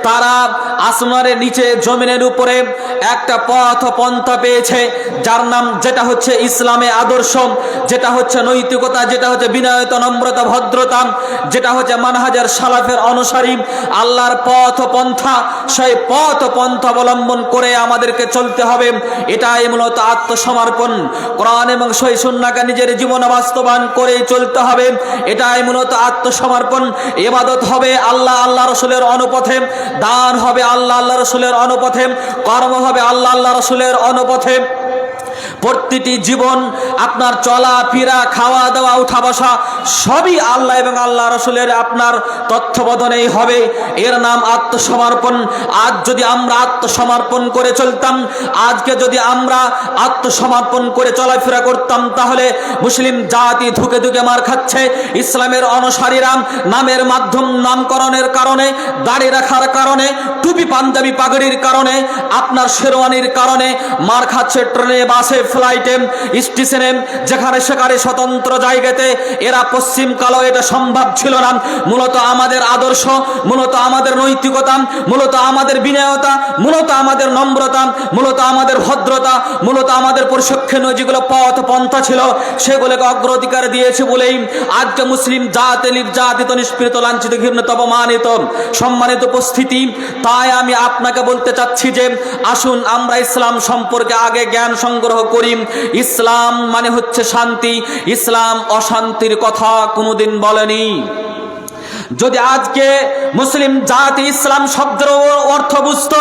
তারা আসমানের নিচে জমিনের উপরে একটা পথ পন্থা পেয়েছে, যার নাম যেটা হচ্ছে ইসলামে আদর্শ, যেটা হচ্ছে নৈতিকতা, যেটা হচ্ছে বিনয়তা, নম্রতা, ভদ্রতা, যেটা হচ্ছে মানহাজের সালাফের অনুসারী আল্লাহর পথ পন্থা। সেই পথ পন্থা অবলম্বন করে আমাদেরকে চলতে হবে। এটাই মূলত আত্মসমর্পণ। কোরআন এবং সহিহ সুন্নাহকে নিজের জীবনে বাস্তবায়ন করে চলতে হবে। এটাই মূলত আত্মসমর্পণ। ইবাদত হবে আল্লাহ রাসূলের অনুপথে, দান হবে আল্লাহ রাসূলের অনুপথে, কর্ম হবে আল্লাহ রাসূলের অনুপথে। প্রতিটি জীবন আপনার চলা ফিরা, খাওয়া দাওয়া, উঠা বসা সবই আল্লাহ এবং আল্লাহ রাসূলের আপনার তত্ত্বাবধানেই হবে। এর নাম আত্মসমর্পণ। আজ যদি আমরা আত্মসমর্পণ করে চলতাম, আজকে যদি আমরা আত্মসমর্পণ করে চলাফেরা করতাম, তাহলে মুসলিম জাতি ধুকে ধুকে মার খাচ্ছে। ইসলামের অনুসারীরা নামের মাধ্যম, নামকরণের কারণে, দাড়ি রাখার কারণে, টুপি পাঞ্জাবি পাগড়ির কারণে, আপনার শেরওয়ানির কারণে মার খাচ্ছে। ট্রেনে, বাসে, ফ্লাইটে, স্টেশনে, যেখানে সেখানে স্বতন্ত্র জায়গাতে এরা পশ্চিম কালো এটা সম্ভব ছিল না। মূলত আমাদের আদর্শ, মূলত আমাদের নৈতিকতা, মূলত আমাদের বিনয়তা, মূলত আমাদের নম্রতা, মূলত আমাদের ভদ্রতা, মূলত আমাদের প্রশিক্ষণীয় যেগুলো পথ পন্থা ছিল সেগুলোকে অগ্রাধিকার দিয়েছে বলেই আজকে মুসলিম জাতি নির্যাতিত, নিষ্পীড়িত, লাঞ্ছিত, ঘৃণিত, অপমানিত। সম্মানিত উপস্থিতি, তাই আমি আপনাকে বলতে চাচ্ছি যে আসুন আমরা ইসলাম সম্পর্কে আগে জ্ঞান সংগ্রহ করি। ইসলাম মানে হচ্ছে শান্তি। ইসলাম অশান্তির কথা কোনোদিন বলেনি। যদি আজকে মুসলিম জাতি ইসলাম শব্দের অর্থ বুঝত,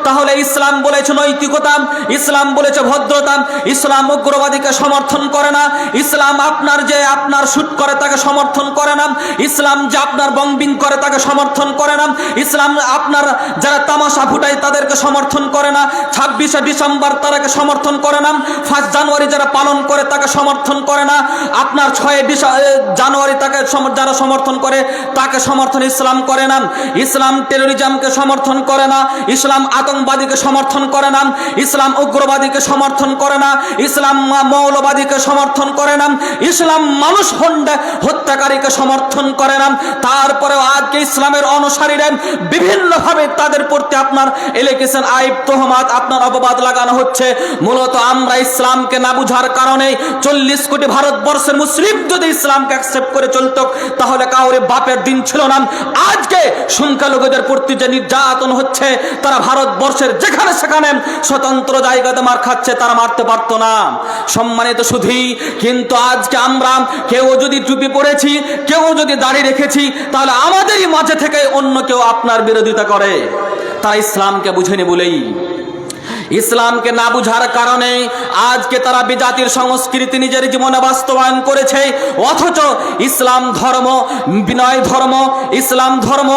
তাহলে ইসলাম বলেছে নৈতিকতা, ইসলাম বলেছে ভদ্রতা। ইসলাম উগ্রবাদীকে সমর্থন করে না। ইসলাম আপনার যে আপনার শুট করে তাকে সমর্থন করে না। ইসলাম যে আপনার বম্বিং করে তাকে সমর্থন করে না। ইসলাম আপনার যারা তামাশা ফুটায় তাদেরকে সমর্থন করে না। 26শে ডিসেম্বর তারাকে সমর্থন করে না। 1 জানুয়ারি যারা পালন করে তাকে সমর্থন করে না। আপনার 6 জানুয়ারি তাকে যারা সমর্থন করে তাকে সমর্থন ইসলাম করে না। ইসলাম টেরোরিজমকে সমর্থন করে না। ইসলাম আতঙ্কবাদীকে সমর্থন করে না। ইসলাম উগ্রবাদীকে সমর্থন করে না। ইসলাম মৌলবাদীকে সমর্থন করে না। ইসলাম মানুষ হত্যাকারীকে সমর্থন করে না। তারপরেও আজকে ইসলামের অনুসারীরা বিভিন্নভাবে তাদের প্রতি আপনার এলিগেশন, আইব, তোহমাত, আপনার অপবাদ লাগানো হচ্ছে। মূলত আমরা ইসলামকে না বুঝার কারণে 40 কোটি ভারতবর্ষের মুসলিম যদি ইসলামকে অ্যাকসেপ্ট করে চলত, তাহলে কাউরে বাপের দিন ছিল না। আজকে সংখ্যালঘুদের প্রতি যে নির্যাতন হচ্ছে, তারা ভারতবর্ষের যেখানে সেখানে স্বতন্ত্র জায়গাতে মার খাচ্ছে, তারা মারতে পারত না। সম্মানিত সুধী, কিন্তু আজকে আমরা কেউ যদি টুপি পরেছি, কেউ যদি দাড়ি রেখেছি, তাহলে আমাদেরই মাঝে থেকে অন্য কেউ আপনার বিরোধিতা করে। তারা ইসলামকে বুঝেনি বলেই, ইসলামকে না বুঝার কারণে আজকে তারা বিজাতির সংস্কৃতি নিজের জীবনে বাস্তবায়ন করেছে। অথচ ইসলাম ধর্ম বিনয় ধর্ম, ইসলাম ধর্ম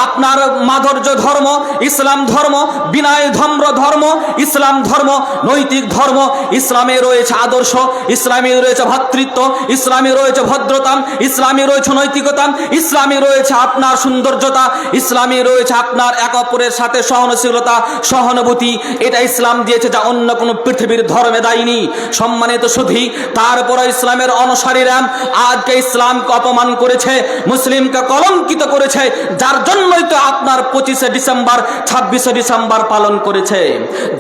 আপনার মাধুর্য ধর্ম, ইসলাম ধর্ম বিনয় ধর্ম, ইসলাম ধর্ম নৈতিক ধর্ম। ইসলামে রয়েছে আদর্শ, ইসলামে রয়েছে ভ্রাতৃত্ব, ইসলামে রয়েছে ভদ্রতা, ইসলামে রয়েছে নৈতিকতা, ইসলামে রয়েছে আপনার সৌন্দর্যতা, ইসলামে রয়েছে আপনার এক অপরের সাথে সহনশীলতা, সহানুভূতি। এটা ইসলাম দিয়েছে, যা অন্য কোন পৃথিবীর ধর্মে দেয়নি। সম্মানিত সুধী, তারপর ইসলামের অনুসারীরা আজকে ইসলামকে অপমান করেছে, মুসলিমকে কলঙ্কিত করেছে, যার জন্যই তো আপনার 25শে ডিসেম্বর, 26শে ডিসেম্বর পালন করেছে,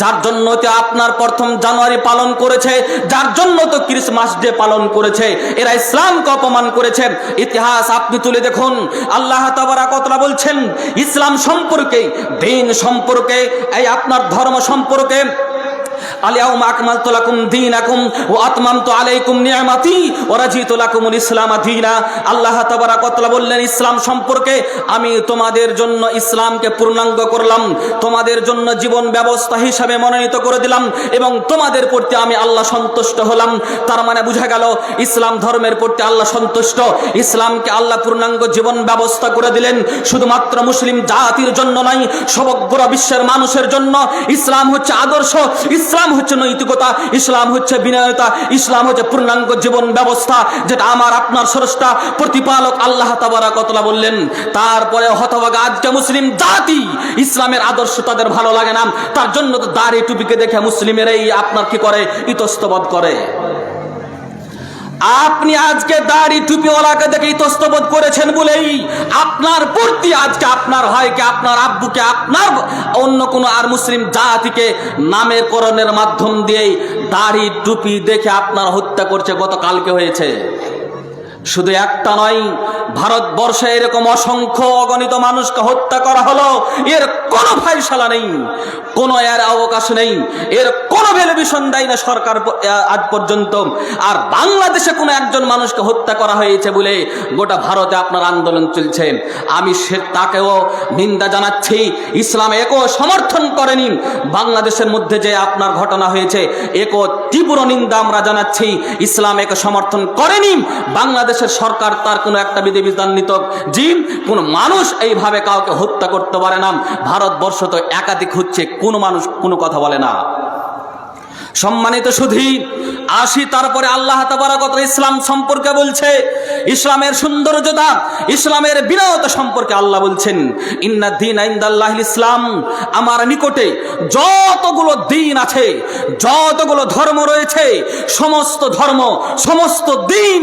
যার জন্য তো আপনার 1 জানুয়ারি পালন করেছে, যার জন্য তো ক্রিসমাস ডে পালন করেছে। এরা ইসলামকে অপমান করেছে। ইতিহাস আপনি তুলে দেখুন, আল্লাহ তাবারক ওয়া তাআলা বলছেন ইসলাম সম্পর্কে, দ্বীন সম্পর্কে, এই আপনার ধর্ম সম্পর্কে, আল-ইয়াউমা আকমালতু লাকুম দীনাকুম ওয়া আতমামতু আলাইকুম নি'মাতি ওয়া রাদিতু লাকুমুল ইসলাম দীনা। আল্লাহ তাবারক ওয়া তাআলা বললেন ইসলাম সম্পর্কে, আমি তোমাদের জন্য ইসলামকে পূর্ণাঙ্গ করলাম, তোমাদের জন্য জীবন ব্যবস্থা হিসাবে মনোনীত করে দিলাম, এবং তোমাদের প্রতি আমি আল্লাহ সন্তুষ্ট হলাম। তার মানে বোঝা গেল ইসলাম ধর্মের প্রতি আল্লাহ সন্তুষ্ট। ইসলামকে আল্লাহ পূর্ণাঙ্গ জীবন ব্যবস্থা করে দিলেন, শুধুমাত্র মুসলিম জাতির জন্য নয়, সমগ্র বিশ্বের মানুষের জন্য। ইসলাম হচ্ছে আদর্শ, ইসলাম হচ্ছে নৈতিকতা, ইসলাম হচ্ছে বিনয়তা, ইসলাম হচ্ছে পূর্ণাঙ্গ জীবন ব্যবস্থা, যেটা আমার আপনার স্রষ্টা প্রতিপালক আল্লাহ তাবারক ওয়া তাআলা বললেন। তারপরে হতভাগা আজকে মুসলিম জাতি, ইসলামের আদর্শ তাদের ভালো লাগে না, তার জন্য তো দাড়ি টুপিকে দেখে মুসলিমেরাই আপনার কি করে, ইতস্তবোধ করে। আপনি আজকে দাড়ি টুপিওয়ালাকে দেখে ইতস্তবোধ করেছেন বলেই আপনার প্রতি আজকে আপনার ভাইকে, আপনার আব্বুকে, আপনার অন্য কোনো আর মুসলিম জাতিকে নামের করণের মাধ্যম দিয়েই দাড়ি টুপি দেখে আপনার হত্যা করছে। গতকালকে হয়েছে। শুধু একটা নয়, ভারতবর্ষে এরকম অসংখ্য অগণিত মানুষকে হত্যা করা হলো। এর কোনো ফায়সালা নেই, কোনো এর অবকাশ নেই, এর কোনো ভ্যালুয়েশন দেয় না সরকার আজ পর্যন্ত। আর বাংলাদেশে কোনো একজন মানুষকে হত্যা করা হয়েছে বলে গোটা ভারতে আপনার আন্দোলন চলছে। আমি তাকেও নিন্দা জানাচ্ছি। ইসলাম একও সমর্থন করেনি। বাংলাদেশের মধ্যে যে আপনার ঘটনা হয়েছে একও তীব্র নিন্দা আমরা জানাচ্ছি। ইসলাম একে সমর্থন করেনি। বাংলাদেশের সরকার তার কোনো একটা বিধিবিধানিত জিন কোন মানুষ এইভাবে কাউকে হত্যা করতে পারে না। ভারতবর্ষ তো একাধিক হচ্ছে, কোনো মানুষ কোনো কথা বলে না। সম্মানিত সুধী, আসি তারপরে আল্লাহ তাবারক ওয়া তাআলা ইসলাম সম্পর্কে বলছে, ইসলামের সৌন্দর্যতা, ইসলামের বিনয়তা সম্পর্কে আল্লাহ বলছেন, ইন্না দীনা ইনদাল্লাহিল ইসলাম, আমার নিকটে যতগুলো দিন আছে, যতগুলো ধর্ম রয়েছে, সমস্ত ধর্ম, সমস্ত দিন,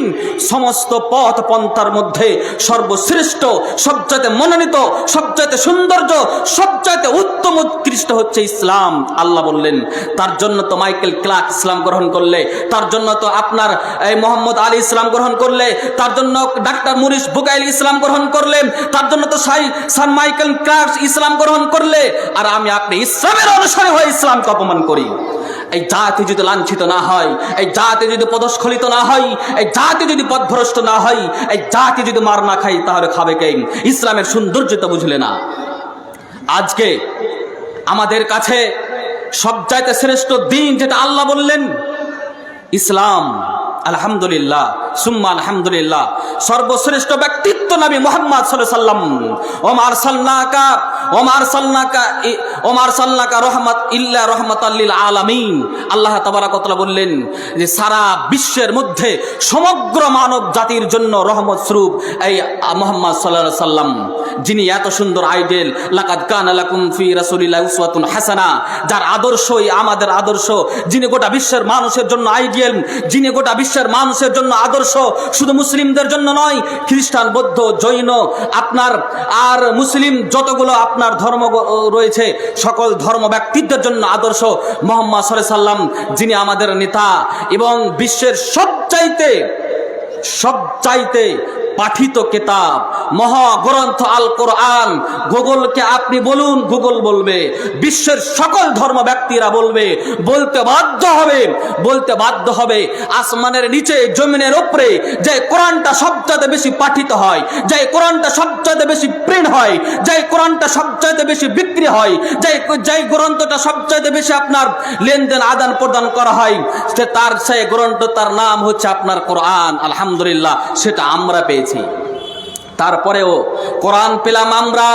সমস্ত পথ পন্থার মধ্যে সর্বশ্রেষ্ঠ, সবচাইতে মনোনীত, সবচাইতে সৌন্দর্য, সবচাইতে উত্তম উৎকৃষ্ট হচ্ছে ইসলাম। আল্লাহ বললেন, তার জন্য তো মাইকেল ক্লার্ক ইসলাম গ্রহণ করলে, তার জন্য তো আপনার এই মোহাম্মদ আলী ইসলাম গ্রহণ করলে, তার জন্য ডাক্তার মরিস বুকাইল ইসলাম গ্রহণ করলেন, তার জন্য তো সান মাইকেল ক্লার্ক ইসলাম গ্রহণ করলে, আর আমি আপনি ইসলামের অনুসারী হয়ে ইসলামকে অপমান করি। এই জাতি যদি লাঞ্ছিত না হয়, এই জাতি যদি পদস্খলিত না হয়, এই জাতি যদি পথভ্রষ্ট না হয়, এই জাতি যদি মার না খাই, তাহলে খাবে কে? ইসলামের সৌন্দর্য তো বুঝলে না। আজকে আমাদের কাছে সবচাইতে শ্রেষ্ঠ দিন যেটা আল্লাহ বললেন ইসলাম। আলহামদুলিল্লাহ, সুম্মা আলহামদুলিল্লাহ। সর্বশ্রেষ্ঠ ব্যক্তিত্ব নবী মুহাম্মদ সাল্লাল্লাহু আলাইহি ওয়াসাল্লাম। ওমা আরসালনাকা রাহমাত ইল্লা রাহমাতাল লিল আলামিন। আল্লাহ তাবারক ওয়া তাআলা বললেন যে সারা বিশ্বের মধ্যে সমগ্র মানব জাতির জন্য রহমত স্বরূপ এই মুহাম্মদ সাল্লাল্লাহু আলাইহি ওয়াসাল্লাম, যিনি এত সুন্দর আইডেল। লাকাদ কানা লাকুম ফি রাসূলিল্লাহি উসওয়াতুন হাসানা, যার আদর্শই আমাদের আদর্শ, যিনি গোটা বিশ্বের মানুষের জন্য আইডিয়াল, যিনি গোটা বিশ্বের মানুষের জন্য আদর্শ, শুধু মুসলিমদের জন্য নয়, খ্রিস্টান, বৌদ্ধ, জৈন, আপনার আর মুসলিম যতগুলো আপনার ধর্ম রয়েছে, সকল ধর্ম ব্যক্তিত্বের জন্য আদর্শ মুহাম্মদ সাল্লাল্লাহু আলাইহি ওয়াসাল্লাম, যিনি আমাদের নেতা এবং বিশ্বের সবচাইতে পাঠিত কিতাব, মহাগ্রন্থ আল কোরআন। গুগলকে আপনি বলুন, গুগল বলবে, বিশ্বের সকল ধর্ম ব্যক্তিরা বলবে, বলতে বাধ্য হবে আসমানের নিচে জমিনের উপরে যে কোরআনটা সবচাইতে বেশি পাঠিত হয়, যে কোরআনটা সবচাইতে বেশি প্রিন্ট হয়, যে কোরআনটা সবচাইতে বেশি বিক্রি হয়, যে গ্রন্থটা সবচাইতে বেশি আপনার লেনদেন আদান প্রদান করা হয়, সেই গ্রন্থটার নাম হচ্ছে আপনার কোরআন। আলহামদুলিল্লাহ, সেটা আমরা পেয়েছি। তারপরেও কোরআন পেলাম আমরা,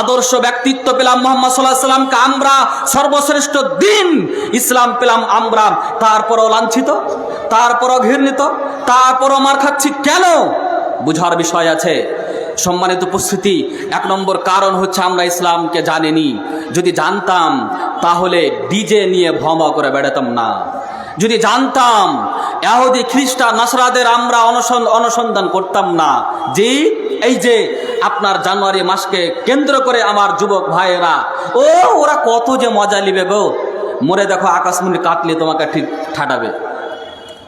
আদর্শ ব্যক্তিত্ব পেলাম মুহাম্মদ সাল্লাল্লাহু আলাইহি ওয়াসাল্লামকে আমরা, সর্বশ্রেষ্ঠ দিন ইসলাম পেলাম আমরা, তারপরও লাঞ্ছিত, তারপরও ঘৃণিত, তারপরও মার খাচ্ছি কেন? বুঝার বিষয় আছে। সম্মানিত উপস্থিতি, এক নম্বর কারণ হচ্ছে আমরা ইসলামকে জানিনি। যদি জানতাম তাহলে ডিজে নিয়ে ভ্রমণ করে বেড়াতাম না। যদি জানতাম ইহুদি, খ্রিস্টান, নাসরাদের আমরা অনুসন্ধান করতাম না। এই যে আপনার জানুয়ারি মাসকে কেন্দ্র করে আমার যুবক ভাইয়েরা, ওরা কত যে মজা নিবে গো। মরে দেখো আকাশমণি কাটলে তোমাকে ঠিক ঠাটাবে,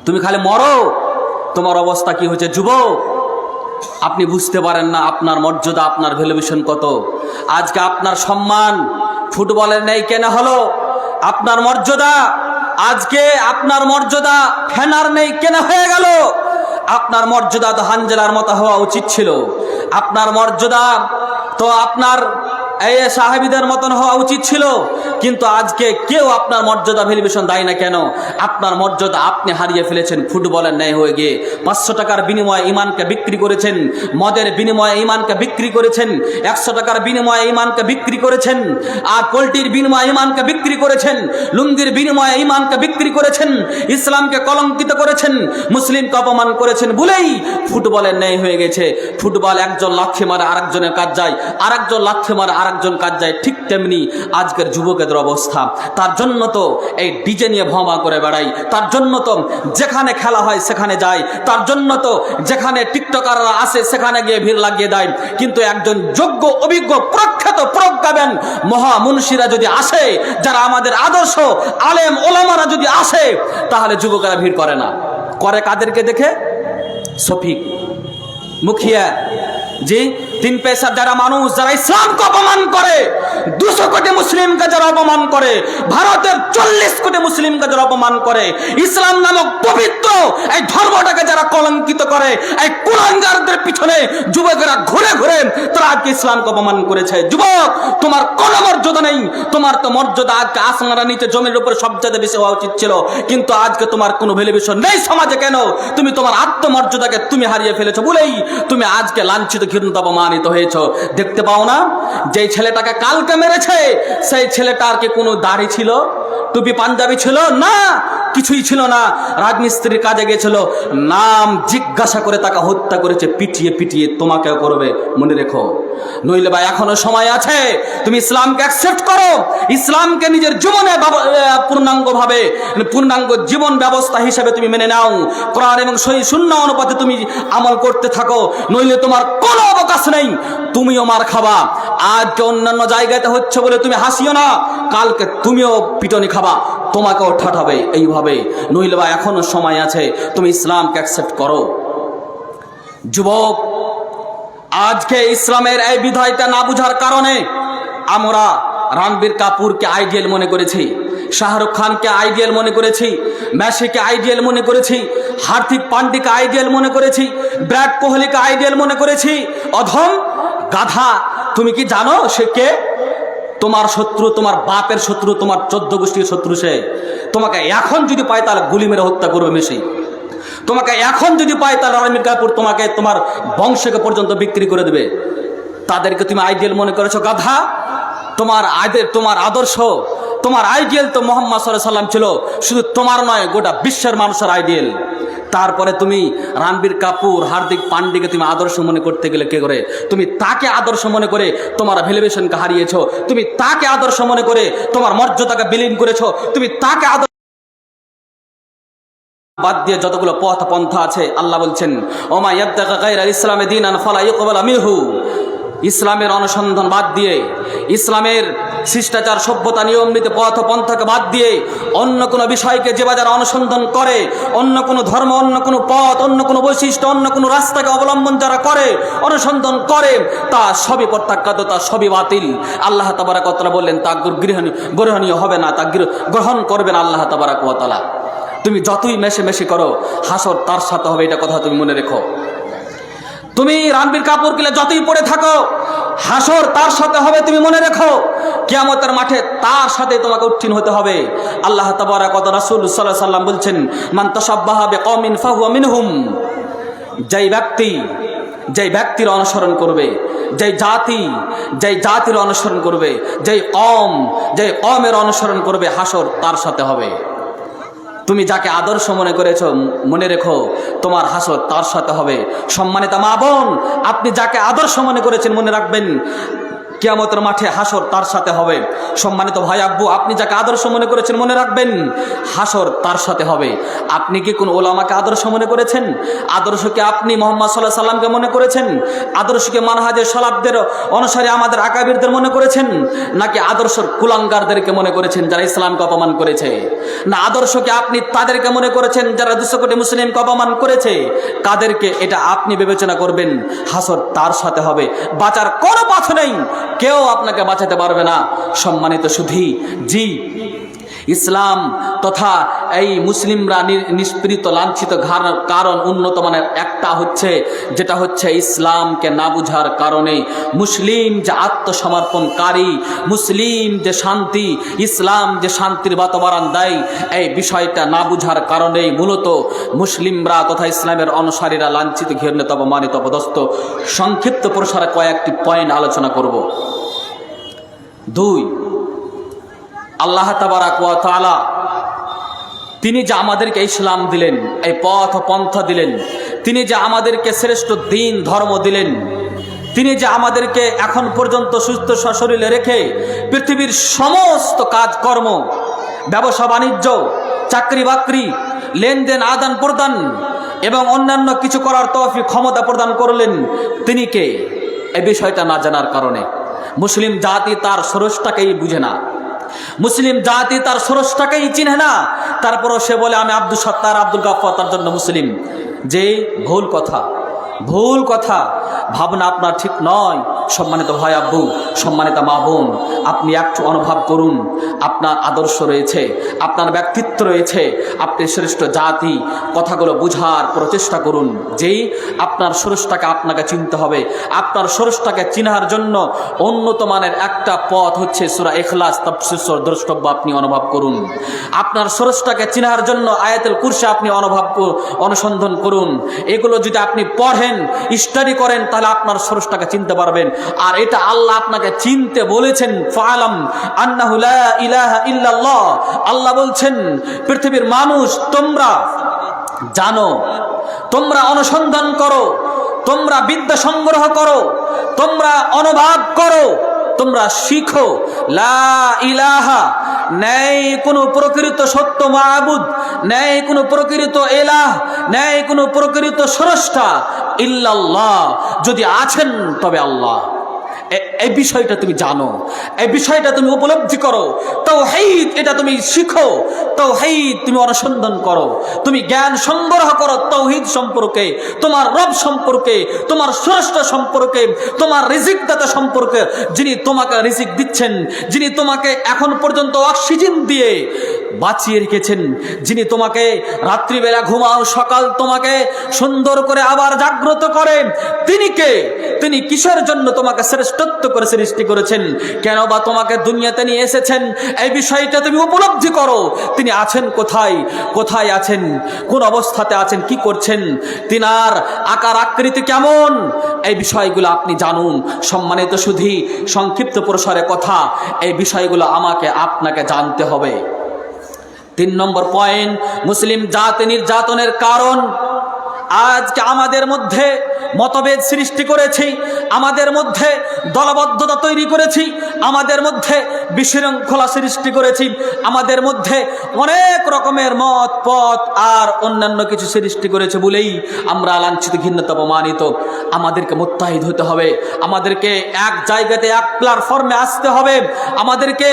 তুমি খালি মরো, তোমার অবস্থা কি হচ্ছে যুবক? আপনি বুঝতে পারেন না আপনার মর্যাদা, আপনার ভ্যালুয়েশন কত। আজকে আপনার সম্মান ফুটবলের নেই কেন হলো? আপনার মর্যাদা আজকে, আপনার মর্যাদা ফেনার নেই কেন হয়ে গেল? আপনার মর্যাদা তো হানজালার মতো হওয়া উচিত ছিল। আপনার মর্যাদা তো আপনার এই সাহাবীদের মতন হওয়া উচিত ছিল, কিন্তু আজকে কেউ আপনার মর্যাদা ভ্যালুয়েশন দেয় না কেন? আপনার মর্যাদা আপনি হারিয়ে ফেলেছেন ফুটবলের ন্যায় হয়ে গিয়ে। 500 টাকার বিনিময়ে ইমানকে বিক্রি করেছেন, মদের বিনিময়ে ইমানকে বিক্রি করেছেন, 100 টাকার বিনিময়ে ইমানকে বিক্রি করেছেন, আর পোল্ট্রির বিনিময়ে ইমানকে বিক্রি করেছেন, লুঙ্গির বিনিময়ে ইমানকে বিক্রি করেছেন, ইসলামকে কলঙ্কিত করেছেন, মুসলিমকে অপমান করেছেন বলেই ফুটবলের ন্যায় হয়ে গেছে। ফুটবল একজন লাথি মারে আরেকজনের কাজ যায়, আরেকজন লাথি মারে একজন কাজ যায়, ঠিক তেমনি আজকের যুবকেদের অবস্থা। তার জন্য তো এই ডিজে নিয়ে ভ্রমা করে বেড়াই, তার জন্য তো যেখানে খেলা হয় সেখানে যায়, তার জন্য তো যেখানে টিকটকাররা আসে সেখানে গিয়ে ভিড় লাগিয়ে দেয়। কিন্তু একজন যোগ্য অভিজ্ঞ প্রখ্যাত প্রজ্ঞাবেন মহামুন্সিরা যদি আসে, যারা আমাদের আদর্শ আলেম ওলামারা যদি আসে, তাহলে যুবকেরা ভিড় করে না। করে কাদেরকে দেখে? শফিক, মুখিয়া, জি, 3 পয়সার যারা মানুষ, যারা ইসলামকে অপমান করে, 200 কোটি মুসলিমকে যারা অপমান করে, ভারতের 40 কোটি মুসলিমকে যারা অপমান করে, ইসলাম নামক পবিত্র এই ধর্মটাকে যারা কলঙ্কিত করে, এই কুলাঙ্গারদের পিছনে যুবকেরা ঘুরে ঘুরে তারা আজকে ইসলামকে অপমান করেছে। যুবক, তোমার কোনো মর্যাদা নেই। তোমার তো মর্যাদা আজকে আসমানের নিচে জমির উপরে সবচেয়ে বেশি হওয়া উচিত ছিল, কিন্তু আজকে তোমার কোনো ভ্যালুয়েশন নেই সমাজে। কেন? তুমি তোমার আত্মমর্যাদাকে তুমি হারিয়ে ফেলেছো বলেই তুমি আজকে লাঞ্ছিত, ঘৃণিত, অপমানিত হয়েছ। দেখতে পাও না, যেই ছেলেটাকে কালকে মেরেছে সেই ছেলেটার কি কোনো দাড়ি ছিল, টুপি পাঞ্জাবি ছিল? না, কিছুই ছিল না। রাজমিস্ত্রির কাজে গেছিল, নাম জিজ্ঞাসা করে তাকে হত্যা করেছে, পিটিয়ে পিটিয়ে তোমাকেও করবে, মনে রেখো। নইলে ভাই এখনো সময় আছে, তুমি ইসলামকে অ্যাকসেপ্ট করো, ইসলামকে নিজের জীবনে পূর্ণাঙ্গভাবে পূর্ণাঙ্গ জীবন ব্যবস্থা হিসেবে তুমি মেনে নাও, কোরআন এবং সহিহ সুন্নাহ অনুপাতে তুমি আমল করতে থাকো। নইলে তোমার কোনো অবকাশ নেই, তুমিও মার খাবা। আজকে অন্যান্য জায়গাতে হচ্ছে বলে তুমি হাসিও না, কালকে তুমিও পিটনি খাবা, তোমাকেও ঠাঠাবে এইভাবে। নইলে বা এখনো সময় আছে, তুমি ইসলামকে অ্যাকসেপ্ট করো। যুবক, আজকে ইসলামের এই বিধায়টা না বুঝার কারণে আমরা রণবীর কাপুরকে আইডিয়াল মনে করেছি, শাহরুখ খানকে আইডিয়াল মনে করেছি, মেসিকে আইডিয়াল মনে করেছি, হার্দিক পান্ডিয়াকে আইডিয়াল মনে করেছি, বিরাট কোহলিকে আইডিয়াল মনে করেছি। অধম গাধা, তুমি কি জানো সে কে? তোমার শত্রু, তোমার বাপের শত্রু, তোমার 14 গোষ্ঠীর শত্রু সে। তোমাকে এখন যদি পায় তাহলে গুলি মেরে হত্যা করবে মেসি। তোমাকে এখন যদি পায় তাহলে রণবীর কাপুর তোমাকে তোমার বংশকে পর্যন্ত বিক্রি করে দেবে। তাদেরকে তুমি আইডিয়াল মনে করেছো, গাধা। তোমার আদর্শ, তোমার আইডিয়াল তো মুহাম্মদ সাল্লাল্লাহু আলাইহি সাল্লাম ছিল, শুধু তোমার নয় গোটা বিশ্বের মানুষের আইডিয়াল। তারপরে তুমি রণবীর কাপুর, হার্দিক পান্ডিয়াকে তুমি আদর্শ মনে করতে গেলে কে করে? তুমি তাকে আদর্শ মনে করে তোমার ভ্যালুয়েশনকে হারিয়েছো, তুমি তাকে আদর্শ মনে করে তোমার মর্যাদাকে বিলীন করেছো, তুমি তাকে আদর্শ বাদ দিয়ে যতগুলো পথ পন্থা আছে, আল্লাহ বলছেন ওমা ইয়াবতাগা গায়রাল ইসলামি দীনান ফালা ইউকবালা মিনহু। ইসলামের অনুসন্ধান বাদ দিয়ে, ইসলামের শিষ্টাচার সভ্যতা নিয়ম নীতি পথ পন্থাকে বাদ দিয়ে অন্য কোনো বিষয়কে যে যারা অনুসন্ধান করে, অন্য কোনো ধর্ম, অন্য কোনো পথ, অন্য কোনো বৈশিষ্ট্য, অন্য কোনো রাস্তাকে অবলম্বন যারা করে, অনুসন্ধান করে, তা সবই প্রত্যাখ্যাত, তা সবই বাতিল। আল্লাহ তাবারাক ওয়া তাআলা বললেন তা গ্রহণীয় হবে না, তা গ্রহণ করবেন আল্লাহ তাবারাক ওয়া তাআলা। তুমি যতই মেশে করো, হাসর তার সাথে হবে, এটা কথা তুমি মনে রেখো। তুমি রণবীর কাপুরকে যতই পড়ে থাকো, হাসর তার সাথে হবে, তুমি মনে রেখো। কিয়ামতের মাঠে তার সাথে তোমাকে উত্তীর্ণ হতে হবে। আল্লাহ তাবারাক ওয়া তাআলা, রাসূল সাল্লাল্লাহু আলাইহি ওয়াসাল্লাম বলছেন মান তাশাব্বাহা বিকওমিন ফাহুয়া মিনহুম। যেই ব্যক্তির অনুসরণ করবে, যেই জাতির অনুসরণ করবে, যেই কওমের অনুসরণ করবে, হাসর তার সাথে হবে। তুমি যাকে আদর্শ মনে করেছো, মনে রেখো তোমার হাসর তার সাথে হবে। সম্মানিত মা বোন, আপনি যাকে আদর্শ মনে করেছেন মনে রাখবেন কিয়ামতের মাঠে হাসর তার সাথে হবে। সম্মানিত ভাই আব্বু, আপনি যাকে আদর্শ মনে করেছেন মনে রাখবেন হাসর তার সাথে হবে। আপনি কি কোন ওলামাকে আদর্শ মনে করেছেন? আদর্শকে আপনি মুহাম্মদ সাল্লাল্লাহু আলাইহি সাল্লামকে মনে করেছেন? আদর্শকে মানহাজে সালাফদের অনুসারী আমাদের আকাবিরদের মনে করেছেন? নাকি আদর্শের কুলাঙ্গারদেরকে মনে করেছেন যারা ইসলামকে অপমান করেছে? না আদর্শকে আপনি তাদেরকে মনে করেছেন যারা 200 কোটি মুসলিমকে অপমান করেছে? কাদেরকে? এটা আপনি বিবেচনা করবেন। হাসর তার সাথে হবে, বাঁচার কোনো পথ নেই, কেউ আপনাকে বাঁচাতে পারবে না। সম্মানিত সুধী, জি, ইসলাম তথা এই মুসলিমরা নিষ্পীড়িত লাঞ্ছিত কারণ উন্নত মানের একটা হচ্ছে, যেটা হচ্ছে ইসলামকে না বুঝার কারণে। মুসলিম যে আত্মসমর্পণকারী, মুসলিম যে শান্তি, ইসলাম যে শান্তির বাতাবরণ দেয়, এই বিষয়টা না বুঝার কারণেই মূলত মুসলিমরা তথা ইসলামের অনুসারীরা লাঞ্ছিত, ঘৃণিত, অপমানিত, অপদস্থ। সংক্ষিপ্ত প্রসারে কয়েকটি পয়েন্ট আলোচনা করব। 2, আল্লাহ তাবারাক ওয়া তাআলা তিনি যে আমাদেরকে ইসলাম দিলেন, এই পথ পন্থা দিলেন, তিনি যে আমাদেরকে শ্রেষ্ঠ দ্বীন ধর্ম দিলেন, তিনি যে আমাদেরকে এখন পর্যন্ত সুস্থ সশরীরে রেখে পৃথিবীর সমস্ত কাজকর্ম, ব্যবসা বাণিজ্য, চাকরি বাকরি, লেনদেন, আদান প্রদান এবং অন্যান্য কিছু করার তৌফিক ক্ষমতা প্রদান করলেন, তিনি কে? এই বিষয়টা না জানার কারণে মুসলিম জাতি তার স্রষ্টাকেই বুঝে না, মুসলিম জাতি তার স্রষ্টাকেই চিনে না। তারপরও সে বলে আমি আব্দুল সত্তার, আব্দুল গাফফার, তার জন্য মুসলিম। যে ভুল কথা, ভুল কথা, ভাবনা আপনার ঠিক নয়। সম্মানিত ভাই আব্বু, সম্মানিত মা বোন, আপনি একটু অনুভব করুন, আপনার আদর্শ রয়েছে, আপনার ব্যক্তিত্ব রয়েছে, আপনি শ্রেষ্ঠ জাতি। কথাগুলো বুঝার প্রচেষ্টা করুন। যেই আপনার স্রষ্টাকে আপনাকে চিনতে হবে। আপনার স্রষ্টাকে চিনার জন্য উন্নত মানের একটা পথ হচ্ছে সূরা ইখলাস তাফসীর দ্রষ্টব্য আপনি অনুভব করুন। আপনার স্রষ্টাকে চিনার জন্য আয়াতুল কুরসি আপনি অনুসন্ধান করুন। এগুলো যদি আপনি পড়েন, স্টাডি করেন, তাহলে আপনার স্রষ্টাকে চিনতে পারবেন। আর এটা আল্লাহ আপনাকে চিনতে বলেছেন। ফাআলাম আন্নাহু লা ইলাহা ইল্লাল্লাহ, আল্লাহ বলছেন পৃথিবীর মানুষ তোমরা জানো, তোমরা অনুসন্ধান করো, তোমরা বিদ্যা সংগ্রহ করো, তোমরা অনুবাদ করো, তোমরা শিখো লা ইলাহা, নেই কোনো প্রকৃত সত্য মাবুদ, নেই কোনো প্রকৃত ইলাহ, নেই কোনো প্রকৃত স্রষ্টা ইল্লাল্লাহ, যদি আছেন তবে আল্লাহ। এই বিষয়টা তুমি জানো, এই বিষয়টা তুমি উপলব্ধি করো। তাওহীদ এটা তুমি শিখো, তাওহীদ তুমি অনুসন্ধান করো, তুমি জ্ঞান সংগ্রহ করো তাওহীদ সম্পর্কে, তোমার রব সম্পর্কে, তোমার স্রষ্টা সম্পর্কে, তোমার রিজিকদাতা সম্পর্কে, যিনি তোমাকে রিজিক দিচ্ছেন, যিনি তোমাকে এখন পর্যন্ত অক্সিজেন দিয়ে বাঁচিয়ে রেখেছেন, যিনি তোমাকে রাত্রিবেলা ঘুমাও, সকাল তোমাকে সুন্দর করে আবার জাগ্রত করে, তিনি কে? তিনি কিসের জন্য তোমাকে শ্রেষ্ঠত্ব করে সৃষ্টি করেছেন, কেন বা তোমাকে দুনিয়াতে নিয়ে এসেছেন, এই বিষয়টা তুমি উপলব্ধি করো। তিনি আছেন কোথায়, কোথায় আছেন, কোন অবস্থাতে আছেন, কি করছেন, তিনার আকার আকৃতি কেমন, এই বিষয়গুলো আপনি জানুন। সম্মানিত সুধী, সংক্ষিপ্ত প্রসারে কথা, এই বিষয়গুলো আমাকে আপনাকে জানতে হবে। 3 নম্বর পয়েন্ট, মুসলিম জাতি নির্যাতনের কারণ। আজকে আমাদের মধ্যে মতভেদ সৃষ্টি করেছি, আমাদের মধ্যে দলবদ্ধতা তৈরি করেছি, আমাদের মধ্যে বিশৃঙ্খলা সৃষ্টি করেছি, আমাদের মধ্যে অনেক রকমের মত পথ আর অন্যান্য কিছু সৃষ্টি করেছে বলেই আমরা লাঞ্ছিত, ঘৃণিত, অপমানিত। আমাদেরকে মুত্তাহিদ হতে হবে, আমাদেরকে এক জায়গাতে, এক প্ল্যাটফর্মে আসতে হবে, আমাদেরকে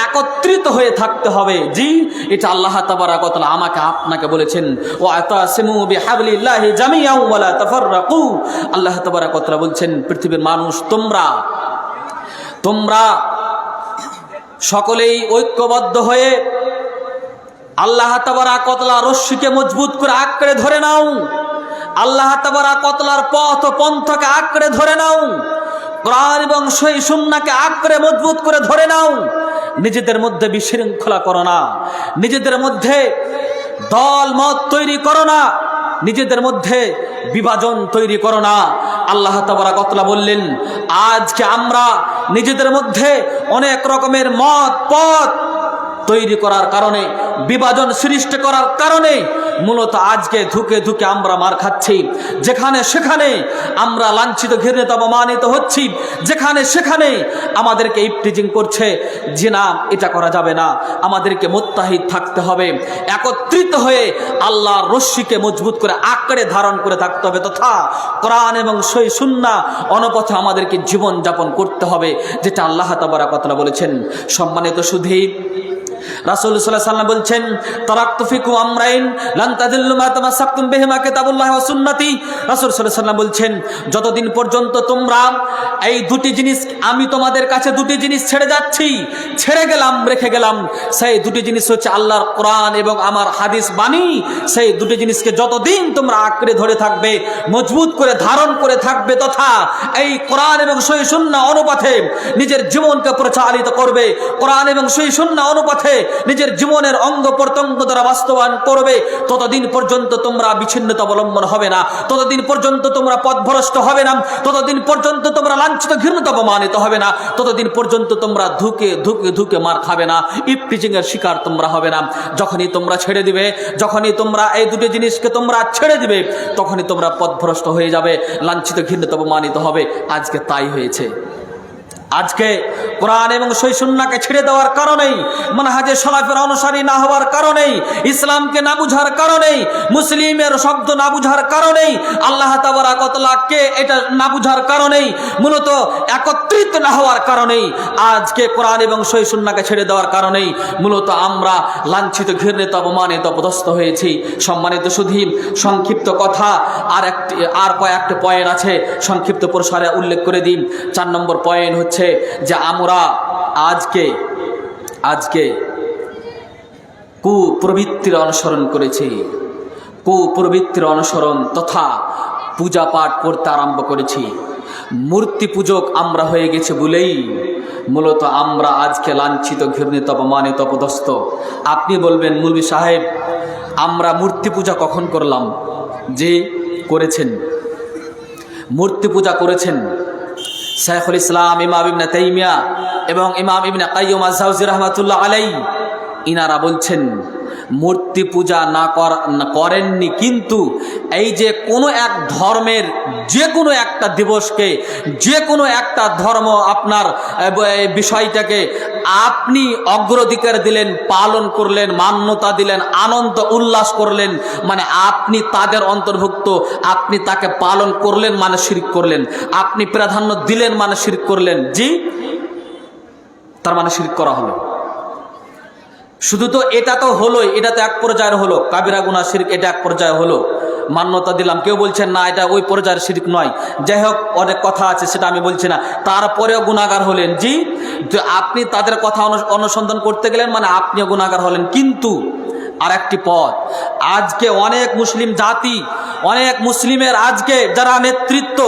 একত্রিত হয়ে থাকতে হবে। জি, এটা আল্লাহ তাবারাক ওয়া তাআলা আমাকে আপনাকে বলেছেন, ওয়াতাসিমু বিহাবলিল্লাহি জামিআন ওয়া লা তাফাররাকু। আল্লাহ তাবারাক ওয়া তাআলা বলছেন পৃথিবীর মানুষ তোমরা সকলেই ঐক্যবদ্ধ হয়ে আল্লাহ তাবারাক ওয়া তাআলা রশ্মিকে মজবুত করে আঁকড়ে ধরে নাও, আল্লাহ তাবারাক ওয়া তাআলার পথ ও পন্থাকে আঁকড়ে ধরে নাও, কোরআন এবং সহিহ সুন্নাহকে আঁকড়ে মজবুত করে ধরে নাও। নিজেদের মধ্যে বিশৃঙ্খলা করো না, নিজেদের মধ্যে দল মত তৈরি করো না, নিজেদের মধ্যে বিভাজন তৈরি করো না। আল্লাহ তাবারাক ওয়া তাআলা বললেন আজকে আমরা নিজেদের মধ্যে অনেক রকমের মত পথ তৈরি করার কারণে, বিভাজন সৃষ্টি করার কারণে মূলত আজকে ধুকে ধুকে আমরা মার খাচ্ছি। যেখানে সেখানে আমরা লাঞ্ছিত, ঘৃণিত, অপমানিত হচ্ছি, যেখানে সেখানে আমাদেরকে ইফটিজিং করছে। যে না, এটা করা যাবে না, আমাদেরকে মুত্তাহিদ থাকতে হবে, একত্রিত হয়ে আল্লাহর রশ্মিকে মজবুত করে আঁকড়ে ধারণ করে থাকতে হবে, তথা কোরআন এবং সহিহ সুন্নাহ অনুপথে আমাদেরকে জীবন যাপন করতে হবে, যেটা আল্লাহ তাবারাক ওয়া তাআলা বলেছেন। সম্মানিত সুধী, রাসূল সাল্লাল্লাহু আলাইহি ওয়াসাল্লাম বলছেন তারাকতু ফিকুম আমরাইন লান তাদিল্লু মা তামাসসাকতুম বিহিমা কিতাবুল্লাহি ওয়া সুন্নতি। রাসূল সাল্লাল্লাহু আলাইহি ওয়াসাল্লাম বলছেন যতদিন পর্যন্ত তোমরা এই দুটি জিনিস, আমি তোমাদের কাছে দুটি জিনিস ছেড়ে যাচ্ছি, ছেড়ে গেলাম, রেখে গেলাম, সেই দুটি জিনিস হচ্ছে আল্লাহর কোরআন এবং আমার হাদিস বাণী। সেই দুটি জিনিসকে যতদিন তোমরা আঁকড়ে ধরে থাকবে, মজবুত করে ধারণ করে থাকবে, তথা এই কোরআন এবং সহিহ সুন্নাহ অনুপাতে নিজের জীবনকে পরিচালিত করবে, কোরআন এবং সহিহ সুন্নাহ অনুপাতে পথে নিজের জীবনের অঙ্গ প্রত্যঙ্গ দ্বারা বাস্তবায়ন করবে, ততদিন পর্যন্ত তোমরা বিচ্ছিন্নতা অবলম্বন হবে না, ততদিন পর্যন্ত তোমরা পথভ্রষ্ট হবে না, ততদিন পর্যন্ত তোমরা লাঞ্ছিত ঘৃণিত অপমানিত হবে না, ততদিন পর্যন্ত তোমরা ধুকে ধুকে ধুকে মার খাবে না, ইফটিজিং এর শিকার তোমরা হবে না। যখনই তোমরা ছেড়ে দিবে, যখনই তোমরা এই দুটো জিনিসকে তোমরা ছেড়ে দিবে, তখনই তোমরা পথভ্রষ্ট হয়ে যাবে, লাঞ্ছিত ঘৃণিত অপমানিত হবে। আজকে তাই হয়েছে। আজকে কোরআন এবং সহিহ সুন্নাহকে ছেড়ে দেওয়ার কারণেই, মানহাজে সালাফের অনুসারী না হওয়ার কারণেই, ইসলামকে না বুঝার কারণেই, মুসলিমের শব্দ না বুঝার কারণেই, আল্লাহ তাবারাক ওয়া তাআলা কে এটা না বুঝার কারণেই, মূলত একত্রিত না হওয়ার কারণেই, আজকে কোরআন এবং সহিহ সুন্নাহকে ছেড়ে দেওয়ার কারণেই মূলত আমরা লাঞ্ছিত ঘৃণিত অপমানিত অপদস্থ হয়েছি। সম্মানিত সুধী, সংক্ষিপ্ত কথা আর কয়েকটা পয়েন্ট আছে, সংক্ষিপ্ত প্রসারে উল্লেখ করে দিন। 4 নম্বর পয়েন্ট হচ্ছে যে আমরা আজকে কুপ্রবৃত্তির অনুসরণ করেছি, কুপ্রবৃত্তির অনুসরণ তথা পূজা পাঠ করতে আরম্ভ করেছি। মূর্তি পূজক আমরা হয়ে গেছে বলেই মূলত আমরা আজকে লাঞ্ছিত ঘৃণিত অপমানিত অপদস্থ। আপনি বলবেন, মৌলভী সাহেব আমরা মূর্তি পূজা কখন করলাম? যে করেছেন, মূর্তি পূজা করেছেন শাইখুল ইসলাম ইমাম ইবনে তাইমিয়া এবং ইমাম ইবনে কাইয়্যিম আয-যাওজি রাহমাতুল্লাহ আলাইহি। ইনারা বলছেন মূর্তি পূজা করেননি, কিন্তু এই যে কোনো এক ধর্মের যে কোনো একটা দিবসকে, যে কোনো একটা ধর্ম আপনার বিষয়টাকে আপনি অগ্রাধিকার দিলেন, পালন করলেন, মান্যতা দিলেন, আনন্দ উল্লাস করলেন, মানে আপনি তাদের অন্তর্ভুক্ত, আপনি তাকে পালন করলেন মানে শিরক করলেন, আপনি প্রাধান্য দিলেন মানে শিরক করলেন। জি, তার মানে শিরক করা হলো। শুধু তো এটা তো হলোই, এটা তো এক পর্যায়ের হলো, কাবিরা গুনাহ শিরক এটা এক পর্যায়ে হলো, মান্যতা দিলাম। কেউ বলছেন না এটা ওই পর্যায়ের শিরক নয়, যাই হোক অনেক কথা আছে সেটা আমি বলছি না, তারপরেও গুনাহগার হলেন। জি, আপনি তাদের কথা অনুসন্ধান করতে গেলেন মানে আপনিও গুনাহগার হলেন। কিন্তু আর একটি পথ, আজকে অনেক মুসলিম জাতি, অনেক মুসলিমের আজকে যারা নেতৃত্ব,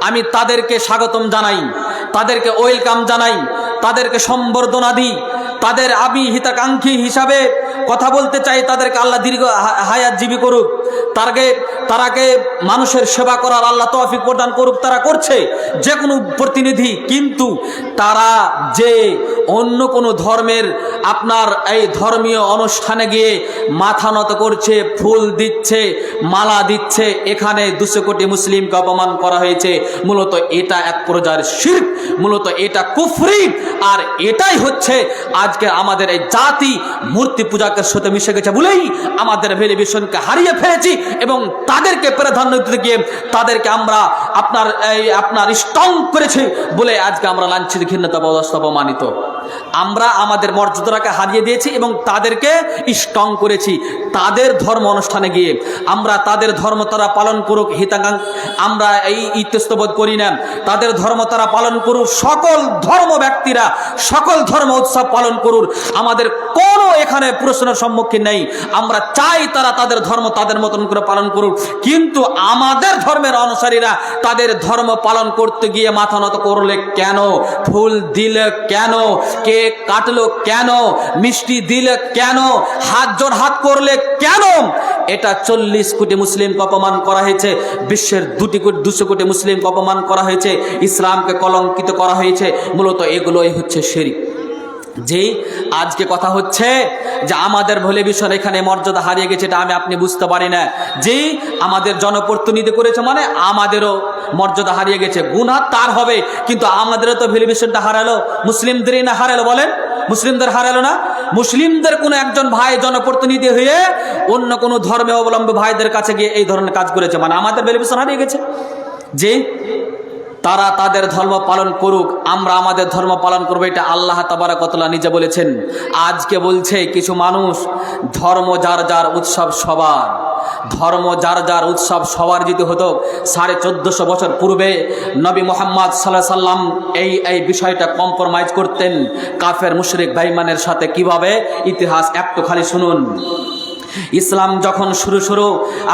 আমি তাদেরকে স্বাগতম জানাই, তাদেরকে ওয়েলকাম জানাই, তাদেরকে সম্বর্ধনা দিই, তাদের আমি হিতাকাঙ্ক্ষী হিসাবে কথা বলতে চাই। তাদেরকে আল্লাহ দীর্ঘ হায়াত জীবী করুক, তারাকে মানুষের সেবা করার আল্লাহ তৌফিক প্রদান করুক। তারা করছে যে কোনো প্রতিনিধি, কিন্তু তারা যে অন্য কোনো ধর্মের আপনার এই ধর্মীয় অনুষ্ঠানে গিয়ে মাথা নত করছে, ফুল দিচ্ছে, মালা দিচ্ছে, এখানে 200 কোটি মুসলিমকে অপমান করা হয়েছে। মূলত এটা এক পর্যায়ের শিরক, মূলত এটা কুফরি। আর এটাই হচ্ছে আজকে আমাদের এই জাতি মূর্তি পূজাকের সাথে মিশে গেছে বলেই আমাদের ভ্যালুয়েশনকে হারিয়ে ফেলেছি, এবং তাদেরকে প্রাধান্য দিতে গিয়ে তাদেরকে আমরা আপনার স্ট্রং করেছি বলে আজকে আমরা লাঞ্ছিত ঘৃণিত অপমানিত। আমরা আমাদের মর্যাদাকে হারিয়ে দিয়েছি এবং তাদেরকে স্ট্রং করেছি। তাদের ধর্ম অনুষ্ঠানে গিয়ে আমরা তাদের ধর্ম তারা পালন করুক, আমরা এই ইতস্তবোধ করি না। তাদের ধর্ম তারা পালন করুক, সকল ধর্ম ব্যক্তিরা সকল ধর্ম উৎসব পালন করুক, আমাদের কোনো এখানে প্রশ্নের সম্মুখীন নেই। আমরা চাই তারা তাদের ধর্ম তাদের মতন করে পালন করুক, কিন্তু আমাদের ধর্মের অনুসারীরা তাদের ধর্ম পালন করতে গিয়ে মাথা নত করলে কেন? ফুল দিলে কেন? কেক কাটলো কেন? মিষ্টি দিলে কেন? হাত করলে কেন? এটা 40 কোটি মুসলিমকে অপমান করা হয়েছে, বিশ্বের 200 কোটি মুসলিমকে অপমান করা হয়েছে, ইসলামকে কলঙ্কিত করা হয়েছে। মূলত এগুলোই হচ্ছে শিরক। যে আজকে কথা হচ্ছে যে আমাদের ভুলে বিষয় এখানে মর্যাদা হারিয়ে গেছে, এটা আমি আপনি বুঝতে পারি না। যে আমাদের জনপ্রতিনিধি করেছে মানে আমাদেরও মর্যাদা হারিয়ে গেছে। গুনাহ তার হবে, কিন্তু আমাদেরও তো ভ্যালুয়েশনটা হারালো। মুসলিমদেরই না হারালো, বলেন মুসলিমদের হারালো না? মুসলিমদের কোনো একজন ভাই জনপ্রতিনিধি হয়ে অন্য কোনো ধর্মে অবলম্বী ভাইদের কাছে গিয়ে এই ধরনের কাজ করেছে, মানে আমাদের ভ্যালুয়েশন হারিয়ে গেছে। যে তারা তাদের ধর্ম পালন করুক, আমরা আমাদের ধর্ম পালন করবো, এটা আল্লাহ তাবারক ওয়া তাআলা নিজে বলেছেন। আজকে বলছে কিছু মানুষ ধর্ম যার যার উৎসব সবার, ধর্ম যার যার উৎসব সবার যদি হতো 1450 বছর পূর্বে নবী মুহাম্মদ সাল্লাল্লাহু আলাইহি সাল্লাম এই বিষয়টা কম্প্রোমাইজ করতেন কাফের মুশরিক বেঈমানের সাথে। কিভাবে? ইতিহাস একটু খালি শুনুন। ইসলাম যখন শুরু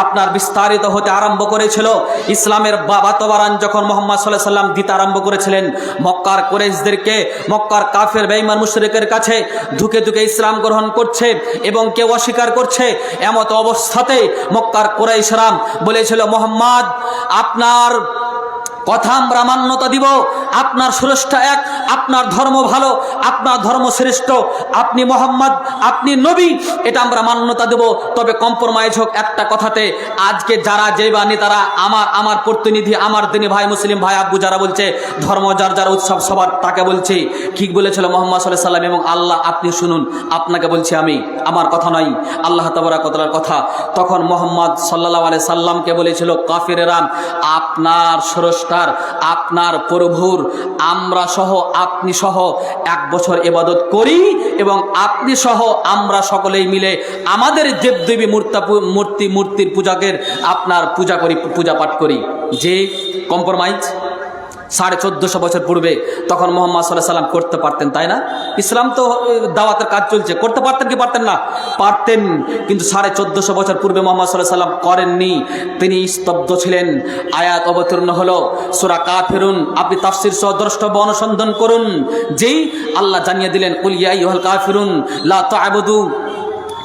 আপনার বিস্তারিত হতে আরম্ভ করেছিল, ইসলামের বাতাবরণ যখন মুহাম্মদ সাল্লাল্লাহু আলাইহি সাল্লাম দিতে আরম্ভ করেছিলেন, মক্কার কুরাইশদেরকে, মক্কার কাফের বেঈমান মুশরিকের কাছে ধুকে ধুকে ইসলাম গ্রহণ করছে এবং কেউ অস্বীকার করছে। এমত অবস্থাতে মক্কার কুরাইশরা বলেছিল, মুহাম্মদ আপনার কথা আমরা মান্যতা দিব, আপনার স্রষ্টা এক, আপনার ধর্ম ভালো, আপনার ধর্ম শ্রেষ্ঠ, আপনি মুহাম্মদ, আপনি নবী, এটা আমরা মান্যতা দেব। তবে কম্প্রোমাইজ হোক একটা কথাতে। আজকে যারা যে বা নেতারা আমার প্রতিনিধি, আমার দিনী ভাই, মুসলিম ভাই, আব্বু যারা বলছে ধর্ম যার যার উৎসব সবার, তাকে বলছি কি বলেছিল মুহাম্মদ সাল্লাল্লাহু আলাইহি সাল্লাম এবং আল্লাহ, আপনি শুনুন, আপনাকে বলছি আমি, আমার কথা নয়, আল্লাহ তাবারক ওয়া তাআলার কথা। তখন মুহাম্মদ সাল্লাল্লাহু আলাইহি সাল্লামকে বলেছিল কাফিরেরা, আপনার স্রষ্টা, আপনার প্রভুর আমরা সহ, আপনি সহ 1 বছর ইবাদত করি এবং আপনি সহ আমরা সকলেই মিলে আমাদের দেবদেবী মূর্তির পূজাকের আপনার পূজা করি, পূজা পাঠ করি। যে কম্প্রোমাইজ 1450 বছর পূর্বে তখন মুহাম্মদ সাল্লাল্লাহু আলাইহি সাল্লাম করতে পারতেন, তাই না? ইসলাম তো দাওয়াতের কাজ চলছে, করতে পারতেন কি পারতেন না? পারতেন, কিন্তু 1450 বছর পূর্বে মুহাম্মদ সাল্লাল্লাহু আলাইহি সাল্লাম করেননি। তিনি স্তব্ধ ছিলেন। আয়াত অবতীর্ণ হলো সূরা কাফিরুন, আপনি তাফসীর সহ দ্রষ্টব্য অনুসন্ধান করুন। যেই আল্লাহ জানিয়ে দিলেন, কুল ইয়া আইয়ুহাল কাফিরুন লা তা'বুদু,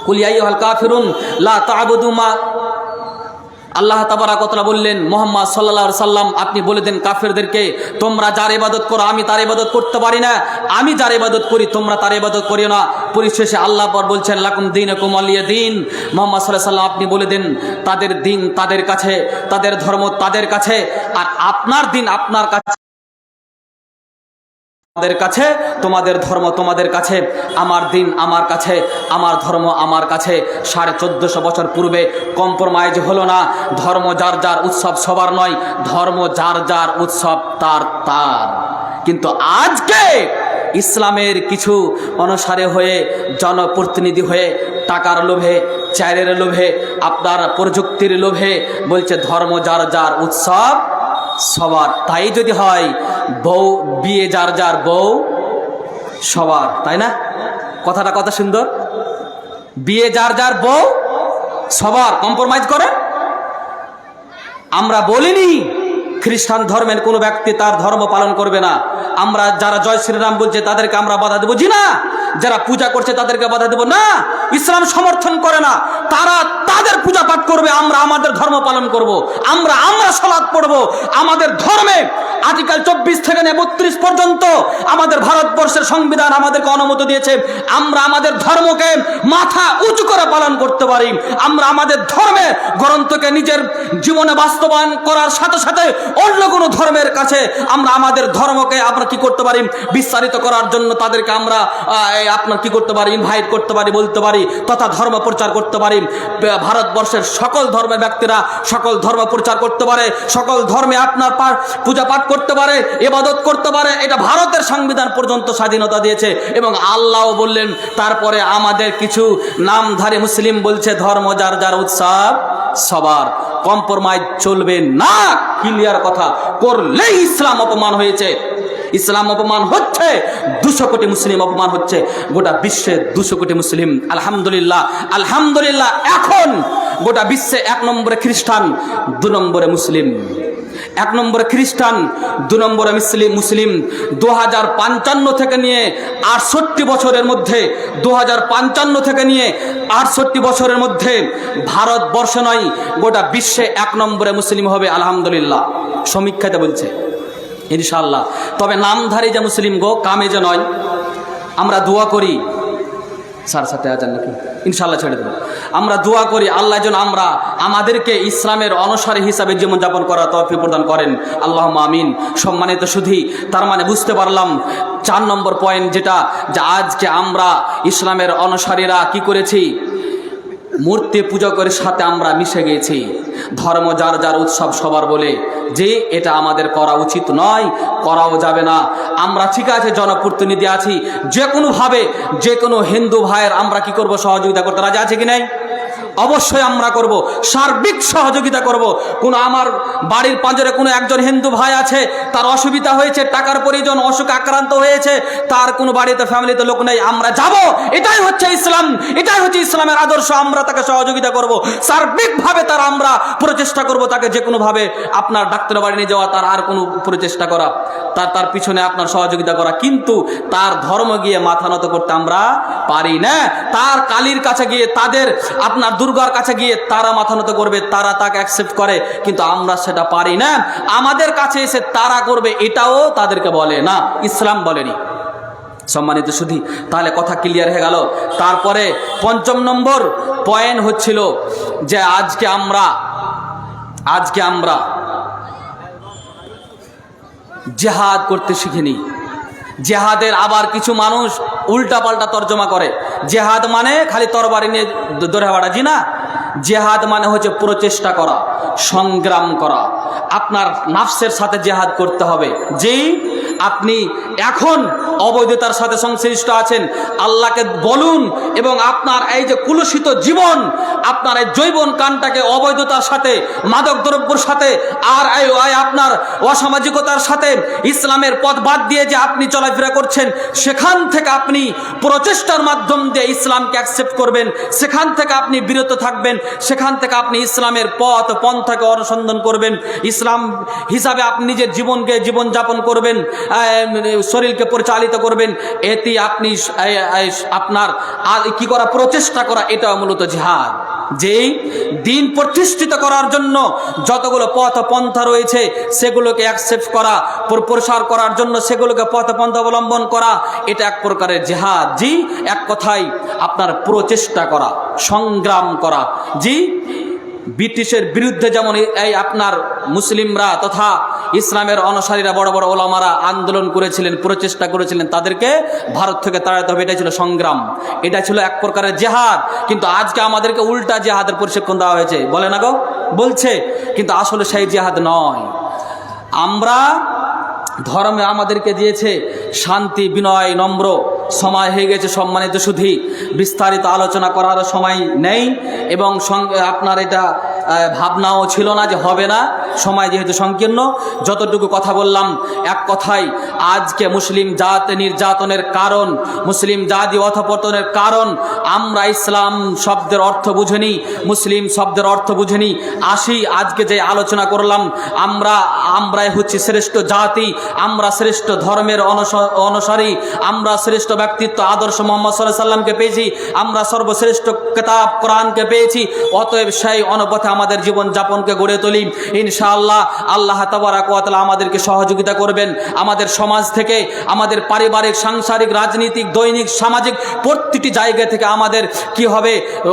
কুল ইয়া আইয়ুহাল কাফিরুন লা তা'বুদু মা, আল্লাহ তাবারক ওয়া তাআলা বললেন মুহাম্মদ সাল্লাল্লাহু আলাইহি সাল্লাম, আপনি বলে দেন কাফেরদেরকে, তোমরা যার ইবাদত করো আমি তার ইবাদত করতে পারি না, আমি যার ইবাদত করি তোমরা তার ইবাদত করিও না। পরিশেষে আল্লাহ পর বলছেন লাকুম দীনুকুম ওয়ালিয়া দীন। মুহাম্মদ সাল্লাল্লাহু আলাইহি সাল্লাম, আপনি বলে দেন তাদের দিন তাদের কাছে, তাদের ধর্ম তাদের কাছে, আর আপনার দিন আপনার কাছে, তোমাদের কাছে, তোমাদের ধর্ম তোমাদের কাছে, আমার দিন আমার কাছে, আমার ধর্ম আমার কাছে। 1450 বছর পূর্বে কম্প্রোমাইজ হলো না। ধর্ম যার যার উৎসব সবার নয়, ধর্ম যার যার উৎসব তার তার। কিন্তু আজকে ইসলামের কিছু অনুসারে হয়ে, জনপ্রতিনিধি হয়ে, টাকার লোভে, চায়ের লোভে, আপনার প্রযুক্তির লোভে বলছে ধর্ম যার যার উৎসব সবার। তাই যদি হয় বউ বিয়ে যার যার বউ সবার, তাই না? কথাটা কত সুন্দর, বিয়ে যার যার বউ সবার, কম্প্রোমাইজ করে। আমরা বলিনি খ্রিস্টান ধর্মের কোনো ব্যক্তি তার ধর্ম পালন করবে না। আমরা যারা জয় শ্রীরাম বলছে তাদেরকে আমরা বাধা দেবো, জি না। যারা পূজা করছে তাদেরকে বাধা দেবো না। ইসলাম সমর্থন করে না, তারা তাদের পূজা পাঠ করবে, আমরা আমাদের ধর্ম পালন করব। আমরা সালাত পড়ব। আমাদের ধর্মে আর্টিকেল 24 থেকে 32 পর্যন্ত আমাদের ভারতবর্ষের সংবিধান আমাদেরকে অনুমতি দিয়েছে। আমরা আমাদের ধর্মকে মাথা উঁচু করে পালন করতে পারি। আমরা আমাদের ধর্মের গ্রন্থকে নিজের জীবনে বাস্তবায়ন করার সাথে সাথে অন্য কোনো ধর্মের কাছে আমরা আমাদের ধর্মকে আমরা কি করতে পারি, বিস্তারিত করার জন্য তাদেরকে আমরা আপনার কি করতে পারি, ইনভাইট করতে পারি, বলতে পারি, তথা ধর্ম প্রচার করতে পারি। ভারতবর্ষের সকল ধর্মের ব্যক্তিরা সকল ধর্ম প্রচার করতে পারে, সকল ধর্মে আপনার পূজা পাঠ করতে পারে, ইবাদত করতে পারে। এটা ভারতের সংবিধান পর্যন্ত স্বাধীনতা দিয়েছে। এবং আল্লাহ বললেন তারপরে আমাদের কিছু নামধারী মুসলিম বলছে ধর্ম যার যার উৎসব সবার, কম্প্রোমাইজ চলবে না। ক্লিয়ার কথা, করলেই ইসলাম অপমান হয়েছে। ইসলাম অপমান হচ্ছে, 200 কোটি মুসলিম অপমান হচ্ছে, গোটা বিশ্বে 200 কোটি মুসলিম। আলহামদুলিল্লাহ, আলহামদুলিল্লাহ। এখন গোটা বিশ্বে 1 নম্বরে খ্রিস্টান, 2 নম্বরে মুসলিম। 1 নম্বরে খ্রিস্টান, 2 নম্বরে মুসলিম। 2055 থেকে নিয়ে 68 বছরের মধ্যে, 2055 থেকে নিয়ে 68 বছরের মধ্যে ভারতবর্ষ নয় গোটা বিশ্বে 1 নম্বরে মুসলিম হবে। আলহামদুলিল্লাহ, সমীক্ষাতে বলছে ইনশাআল্লাহ। তবে নামধারী যে মুসলিম গো, কামে যে নয়। আমরা দোয়া করি, 7:30 হাজার নাকি, ইনশাআল্লাহ ছেড়ে দেবো। আমরা দোয়া করি আল্লাহ যেন আমরা আমাদেরকে ইসলামের অনুসারী হিসাবে জীবনযাপন করার তৌফিক প্রদান করেন, আল্লাহুম্মা আমিন। সম্মানিত সুধী, তার মানে বুঝতে পারলাম 4 নম্বর পয়েন্ট যেটা, যে আজকে আমরা ইসলামের অনুসারীরা কি করেছি, মূর্তি পূজকের সাথে আমরা মিশে গেছি। ধর্ম যার যার উৎসব সবার বলে যে এটা আমাদের করা উচিত নয়, করাও যাবে না। আমরা ঠিক আছে জনপ্রতিনিধি আছি, যে কোনোভাবে যে কোনো হিন্দু ভাইয়ের আমরা কি করব, সহযোগিতা করতে রাজি আছে কি নাই? অবশ্যই আমরা করব, সার্বিক সহযোগিতা করব। কোনো আমার বাড়ির পাঁজরে কোনো একজন হিন্দু ভাই আছে, তার অসুবিধা হয়েছে, টাকার প্রয়োজন, অসুখে আক্রান্ত হয়েছে, তার কোনো বাড়িতে ফ্যামিলিতে লোক নেই, আমরা যাব। এটাই হচ্ছে ইসলাম, এটাই হচ্ছে ইসলামের আদর্শ। আমরা তাকে সহযোগিতা করব, সার্বিকভাবে তার আমরা প্রচেষ্টা করব, তাকে যে কোনোভাবে আপনার ডাক্তারের বাড়ি নিয়ে যাওয়া, তার আর কোনো প্রচেষ্টা করা, তার পিছনে আপনার সহযোগিতা করা। কিন্তু তার ধর্ম গিয়ে মাথা নত করতে আমরা পারি না। তার কালীর কাছে গিয়ে, তাদের আপনার দুর্গার কাছে গিয়ে তারা মাথা নত করবে, তারা তাকে অ্যাকসেপ্ট করে, কিন্তু আমরা সেটা পারি না। আমাদের কাছে এসে তারা করবে, এটাও তাদেরকে বলে না, ইসলাম বলেনি। সম্মানিত সুধী, তাহলে কথা ক্লিয়ার হয়ে গেল। তারপরে ৫ম নম্বর পয়েন্ট হচ্ছিল যে আজকে আমরা জিহাদ করতে শিখিনি। জেহাদের আবার কিছু মানুষ উল্টাপাল্টা তর্জমা করে। জেহাদ মানে খালি তরবারি নিয়ে দৌড়ে বেড়া, জি না। জেহাদ মানে হচ্ছে প্রচেষ্টা করা, সংগ্রাম করা। আপনার নাফসের সাথে জেহাদ করতে হবে। যে আপনি এখন অবৈধতার সাথে সংশ্লিষ্ট আছেন, আল্লাহকে বলুন, এবং আপনার এই যে কুলুষিত জীবন, আপনার এই জৈবন কানটাকে অবৈধতার সাথে, মাদক দ্রব্যের সাথে, আর আপনার অসামাজিকতার সাথে ইসলামের পথ বাদ দিয়ে যে আপনি চলাফেরা করছেন, সেখান থেকে আপনি প্রচেষ্টার মাধ্যম দিয়ে ইসলামকে অ্যাকসেপ্ট করবেন, সেখান থেকে আপনি বিরত থাকবেন, সেখান থেকে আপনি ইসলামের পথ পন্থাকে অনুসন্ধান করবেন, ইসলাম হিসাবে আপনি নিজের জীবনকে জীবনযাপন করবেন, শরীরকে পরিচালিত করবেন। এতে আপনি আপনার কি করা, প্রচেষ্টা করা, এটা মূলত জিহাদ। যেই দিন প্রতিষ্ঠিত করার জন্য যতগুলো পথ পন্থা রয়েছে, সেগুলোকে অ্যাকসেপ্ট করা, প্রসার করার জন্য সেগুলোকে পথ পন্থা অবলম্বন করা, এটা এক প্রকারের জিহাদ। জি, এক কথায় আপনার প্রচেষ্টা করা, সংগ্রাম করা। জি, ব্রিটিশের বিরুদ্ধে যেমন এই আপনার মুসলিমরা তথা ইসলামের অনুসারীরা, বড় বড় ওলামারা আন্দোলন করেছিলেন, প্রচেষ্টা করেছিলেন, তাদেরকে ভারত থেকে তাড়াতে হবে, এটা ছিল সংগ্রাম, এটা ছিল এক প্রকারের জেহাদ। কিন্তু আজকে আমাদেরকে উল্টা জেহাদের প্রশিক্ষণ দেওয়া হয়েছে, বলে না গো, বলছে, কিন্তু আসলে সেই জেহাদ নয়। আমরা ধর্মে আমাদেরকে দিয়েছে শান্তি, বিনয়, নম্র। সময় হয়ে গেছে সম্মানিত সুধী, বিস্তারিত আলোচনা করার সময় নেই, এবং আপনার এটা ভাবনাও ছিল না যে হবে না, সময় যেহেতু সংকীর্ণ। যতটুকু কথা বললাম, এক কথায় আজকে মুসলিম জাত নির্যাতনের কারণ, মুসলিম জাতি অধঃপতনের কারণ আমরা ইসলাম শব্দের অর্থ বুঝিনি, মুসলিম শব্দের অর্থ বুঝিনি। আজকে যে আলোচনা করলাম, আমরাই হচ্ছি শ্রেষ্ঠ জাতি, আমরা শ্রেষ্ঠ ধর্মের অনুসারী, আমরা শ্রেষ্ঠ ব্যক্তিত্ব আদর্শ মোহাম্মদ সাল্লাল্লাহু আলাইহি সাল্লামকে পেয়েছি, আমরা সর্বশ্রেষ্ঠ কিতাব কোরআনকে পেয়েছি। অতএব সেই অনুপথে আমাদের জীবন যাপনকে গড়ে তুলি। ইনশাআল্লাহ আল্লাহ তাবারক ওয়া তাআলা আমাদেরকে সহযোগিতা করবেন। আমাদের সমাজ থেকে, আমাদের পারিবারিক, সাংসারিক, রাজনৈতিক, দৈনিক, সামাজিক প্রতিটি জায়গা থেকে আমাদের কি হবে,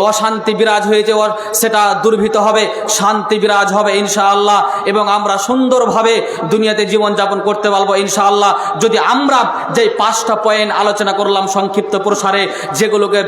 অশান্তি বিরাজ হয়েছে, সেটা দুর্ভিত হবে, শান্তি বিরাজ হবে ইনশাআল্লাহ, এবং আমরা সুন্দরভাবে দুনিয়াতে জীবনযাপন করতে পারবো ইনশাআল্লাহ। যদি আমরা যে 5টা পয়েন্ট আলোচনা করলাম সংক্ষিপ্ত প্রসারে, যেগুলোকে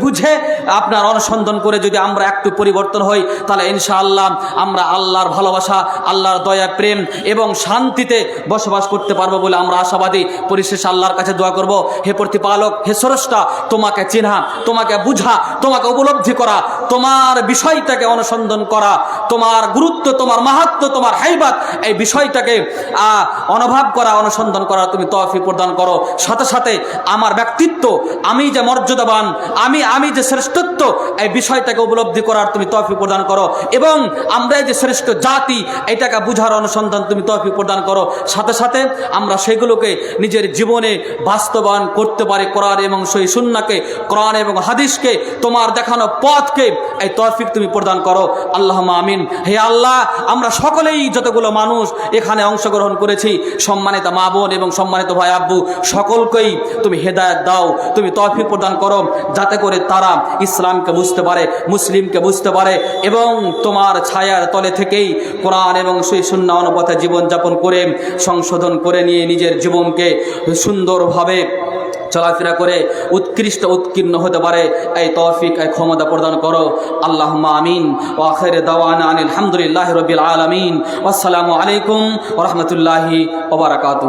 বুঝে আপনার অনুসন্ধান করে যদি আমরা একটু পরিবর্তন হই, তাহলে ইনশাআল্লাহ আমরা আল্লাহর ভালোবাসা, আল্লাহর দয়া, প্রেম এবং শান্তিতে বসবাস করতে পারবো বলে আমরা আশাবাদী। পরিশেষে আল্লাহর কাছে দোয়া করব, হে প্রতিপালক, হে স্রষ্টা, তোমাকে চেনা, তোমাকে বুঝা, তোমাকে উপলব্ধি করা, তোমার বিষয়টাকে অনুসন্ধান করা, তোমার গুরুত্ব, তোমার মাহাত্ম্য, তোমার হাইবাত, এই বিষয়টাকে অনুভব করা, অনুসন্ধান করা তুমি তৌফিক প্রদান করো। সাথে সাথে আমার ব্যক্তিত্ব, আমি যে মর্যাদাবান, আমি যে শ্রেষ্ঠত্ব, এই বিষয়টাকে উপলব্ধি করার তুমি তৌফিক প্রদান করো, এবং আমরা যে শ্রেষ্ঠ জাতি, এটাকে বুঝার অনুসন্ধান তুমি তৌফিক প্রদান করো। সাথে সাথে আমরা সেগুলোকে নিজের জীবনে বাস্তবায়ন করতে পারি। কোরআন এবং সহিহ সুন্নাহকে, কোরআন এবং হাদিসকে, তোমার দেখানো পথকে এই তৌফিক তুমি প্রদান করো। আল্লাহুম্মা আমিন। হে আল্লাহ, আমরা সকলেই যতগুলো মানুষ এখানে অংশগ্রহণ করেছি, সম্মানিত মা বোন এবং সম্মানিত ভাই আব্বু, সকলকেই তুমি হেদায়েত দাও, তুমি তৌফিক প্রদান করো, যাতে করে তারা ইসলামকে বুঝতে পারে, মুসলিমকে বুঝতে পারে, এবং তোমার ছায়ার তলে থেকেই কোরআন এবং সহিহ সুন্নাহ অনুপাতে জীবনযাপন করে সংশোধন করে নিয়ে নিজের জীবনকে সুন্দরভাবে চলাফেরা করে উৎকীর্ণ হতে পারে, এই তৌফিক, এই ক্ষমতা প্রদান করো। আল্লাহুম্মা আমিন। ওয়া আখিরু দাওয়ানা আলহামদুলিল্লাহি রাব্বিল আলামিন। আসসালামু আলাইকুম ওয়া রাহমাতুল্লাহি ওয়া বারাকাতুহু।